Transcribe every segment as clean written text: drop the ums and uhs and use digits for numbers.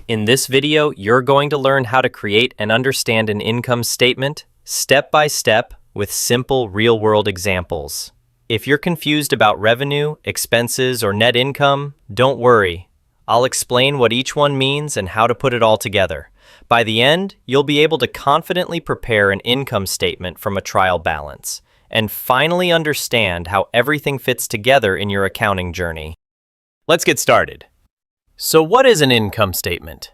In this video, you're going to learn how to create and understand an income statement step by step with simple real-world examples. If you're confused about revenue, expenses, or net income, don't worry. I'll explain what each one means and how to put it all together. By the end, you'll be able to confidently prepare an income statement from a trial balance and finally understand how everything fits together in your accounting journey. Let's get started. So what is an income statement?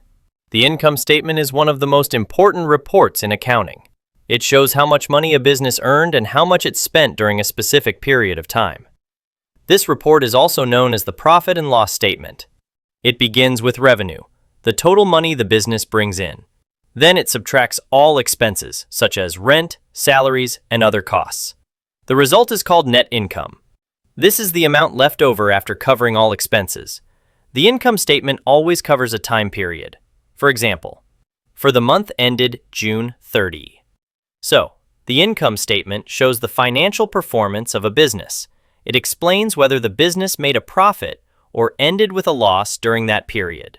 The income statement is one of the most important reports in accounting. It shows how much money a business earned and how much it spent during a specific period of time. This report is also known as the profit and loss statement. It begins with revenue, the total money the business brings in. Then it subtracts all expenses, such as rent, salaries, and other costs. The result is called net income. This is the amount left over after covering all expenses. The income statement always covers a time period. For example, for the month ended June 30. So, the income statement shows the financial performance of a business. It explains whether the business made a profit or ended with a loss during that period.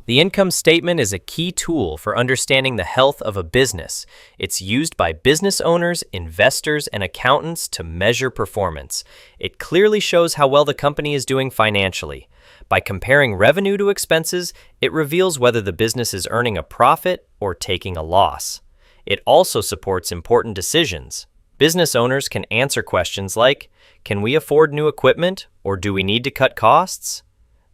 The income statement is a key tool for understanding the health of a business. It's used by business owners, investors, and accountants to measure performance. It clearly shows how well the company is doing financially. By comparing revenue to expenses, it reveals whether the business is earning a profit or taking a loss. It also supports important decisions. Business owners can answer questions like, can we afford new equipment or do we need to cut costs?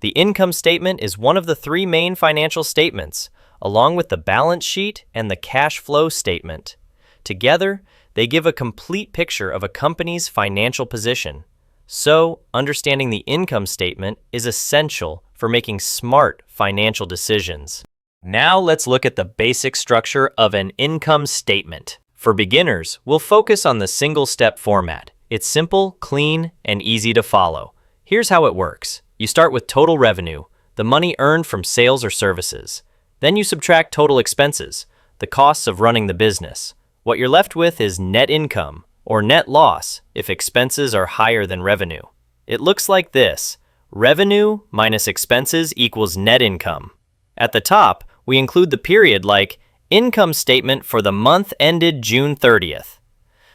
The income statement is one of the three main financial statements, along with the balance sheet and the cash flow statement. Together, they give a complete picture of a company's financial position. So, understanding the income statement is essential for making smart financial decisions. Now let's look at the basic structure of an income statement. For beginners, we'll focus on the single-step format. It's simple, clean, and easy to follow. Here's how it works. You start with total revenue, the money earned from sales or services. Then you subtract total expenses, the costs of running the business. What you're left with is net income, or net loss if expenses are higher than revenue. It looks like this. Revenue minus expenses equals net income. At the top, we include the period like income statement for the month ended June 30th.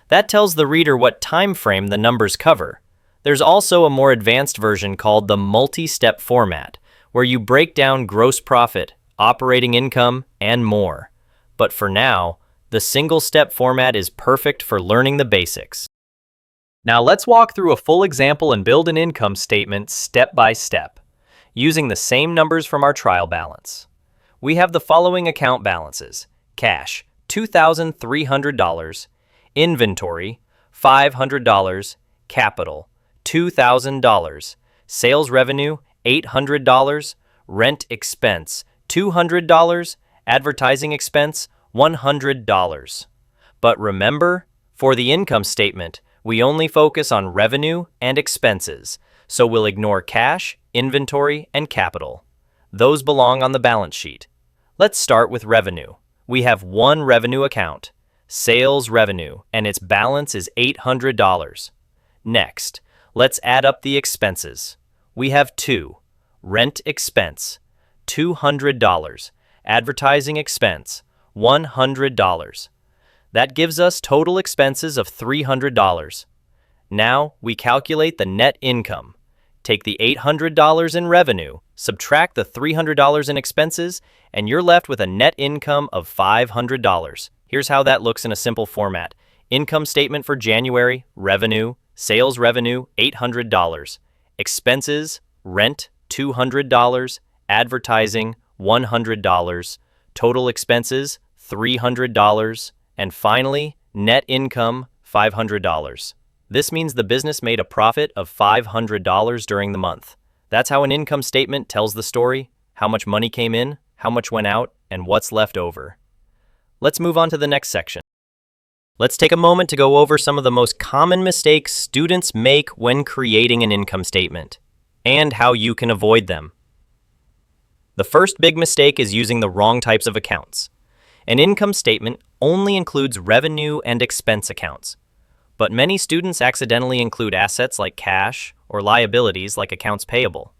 That tells the reader what time frame the numbers cover. There's also a more advanced version called the multi-step format, where you break down gross profit, operating income, and more. But for now, the single-step format is perfect for learning the basics. Now let's walk through a full example and build an income statement step by step, using the same numbers from our trial balance. We have the following account balances: cash, $2,300, inventory, $500, capital, $2,000, sales revenue, $800, rent expense, $200, advertising expense, $100. But remember, for the income statement, we only focus on revenue and expenses, so we'll ignore cash, inventory, and capital. Those belong on the balance sheet. Let's start with revenue. We have one revenue account, sales revenue, and its balance is $800. Next, let's add up the expenses. We have two, rent expense, $200, advertising expense, $100. That gives us total expenses of $300. Now we calculate the net income. Take the $800 in revenue, subtract the $300 in expenses, and you're left with a net income of $500. Here's how that looks in a simple format. Income statement for January, revenue, sales revenue, $800. Expenses, rent, $200. Advertising, $100. Total expenses, $300. And finally, net income, $500. This means the business made a profit of $500 during the month. That's how an income statement tells the story: how much money came in, how much went out, and what's left over. Let's move on to the next section. Let's take a moment to go over some of the most common mistakes students make when creating an income statement, and how you can avoid them. The first big mistake is using the wrong types of accounts. An income statement only includes revenue and expense accounts, but many students accidentally include assets like cash or liabilities like accounts payable.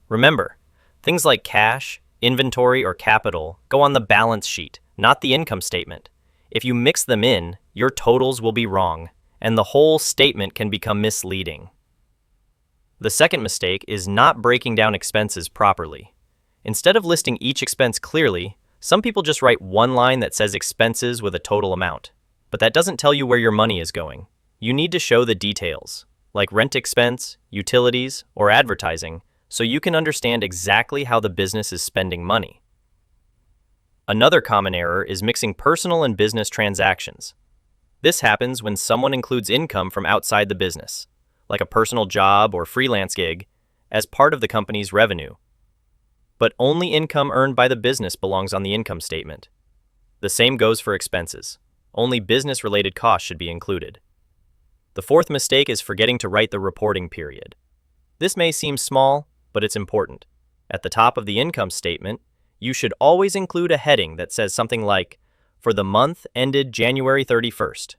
Remember, things like cash, inventory, or capital go on the balance sheet, not the income statement. If you mix them in, your totals will be wrong, and the whole statement can become misleading. The second mistake is not breaking down expenses properly. Instead of listing each expense clearly, some people just write one line that says expenses with a total amount. But that doesn't tell you where your money is going. You need to show the details, like rent expense, utilities, or advertising, so you can understand exactly how the business is spending money. Another common error is mixing personal and business transactions. This happens when someone includes income from outside the business, like a personal job or freelance gig, as part of the company's revenue. But only income earned by the business belongs on the income statement. The same goes for expenses. Only business-related costs should be included. The fourth mistake is forgetting to write the reporting period. This may seem small, but it's important. At the top of the income statement, you should always include a heading that says something like, "For the month ended January 31st.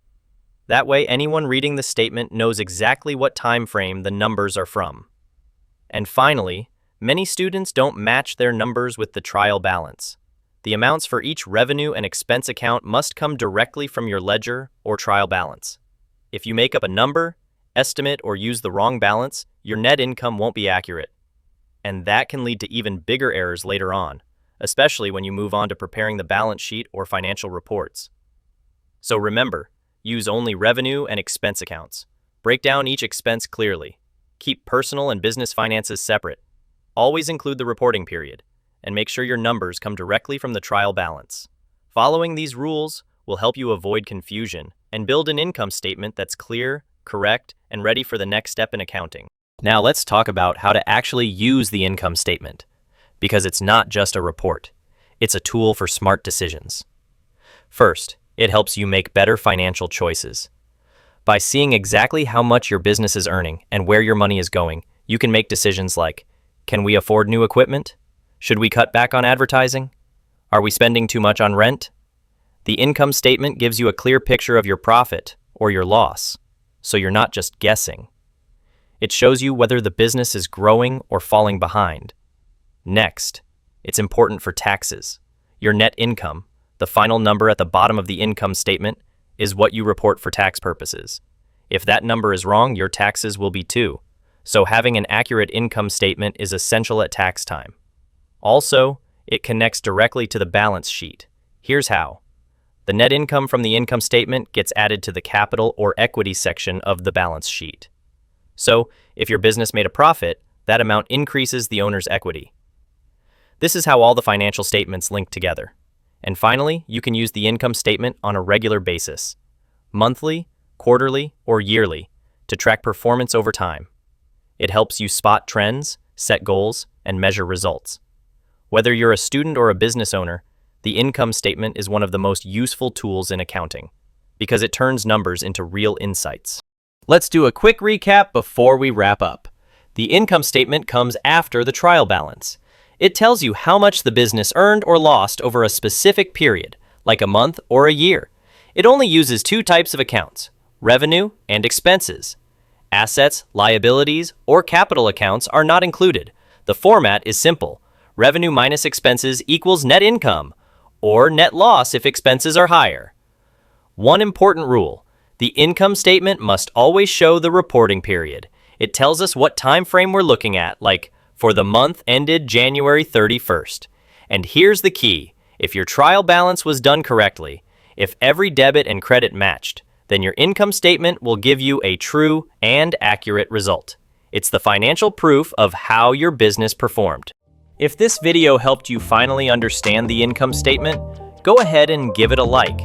That way, anyone reading the statement knows exactly what time frame the numbers are from. And finally, many students don't match their numbers with the trial balance. The amounts for each revenue and expense account must come directly from your ledger or trial balance. If you make up a number, estimate, or use the wrong balance, your net income won't be accurate. And that can lead to even bigger errors later on, especially when you move on to preparing the balance sheet or financial reports. So remember, use only revenue and expense accounts. Break down each expense clearly. Keep personal and business finances separate. Always include the reporting period, and make sure your numbers come directly from the trial balance. Following these rules will help you avoid confusion and build an income statement that's clear, correct, and ready for the next step in accounting. Now let's talk about how to actually use the income statement, because it's not just a report. It's a tool for smart decisions. First, it helps you make better financial choices. By seeing exactly how much your business is earning and where your money is going, you can make decisions like, can we afford new equipment? Should we cut back on advertising? Are we spending too much on rent? The income statement gives you a clear picture of your profit or your loss, so you're not just guessing. It shows you whether the business is growing or falling behind. Next, it's important for taxes. Your net income, the final number at the bottom of the income statement, is what you report for tax purposes. If that number is wrong, your taxes will be too. So having an accurate income statement is essential at tax time. Also, it connects directly to the balance sheet. Here's how. The net income from the income statement gets added to the capital or equity section of the balance sheet. So, if your business made a profit, that amount increases the owner's equity. This is how all the financial statements link together. And finally, you can use the income statement on a regular basis, monthly, quarterly, or yearly, to track performance over time. It helps you spot trends, set goals, and measure results. Whether you're a student or a business owner, the income statement is one of the most useful tools in accounting, because it turns numbers into real insights. Let's do a quick recap before we wrap up. The income statement comes after the trial balance. It tells you how much the business earned or lost over a specific period, like a month or a year. It only uses two types of accounts, revenue and expenses. Assets, liabilities, or capital accounts are not included. The format is simple. Revenue minus expenses equals net income, or net loss if expenses are higher. One important rule. The income statement must always show the reporting period. It tells us what time frame we're looking at, like for the month ended January 31st. And here's the key. If your trial balance was done correctly, if every debit and credit matched, then your income statement will give you a true and accurate result. It's the financial proof of how your business performed. If this video helped you finally understand the income statement, go ahead and give it a like.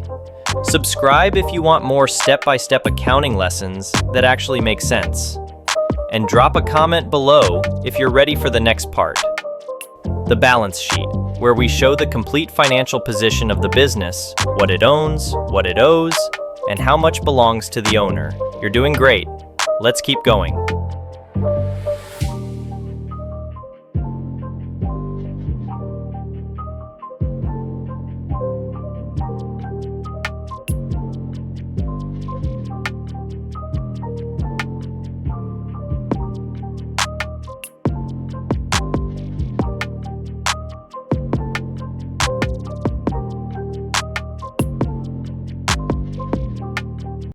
Subscribe if you want more step-by-step accounting lessons that actually make sense. And drop a comment below if you're ready for the next part. The balance sheet, where we show the complete financial position of the business, what it owns, what it owes, and how much belongs to the owner. You're doing great. Let's keep going.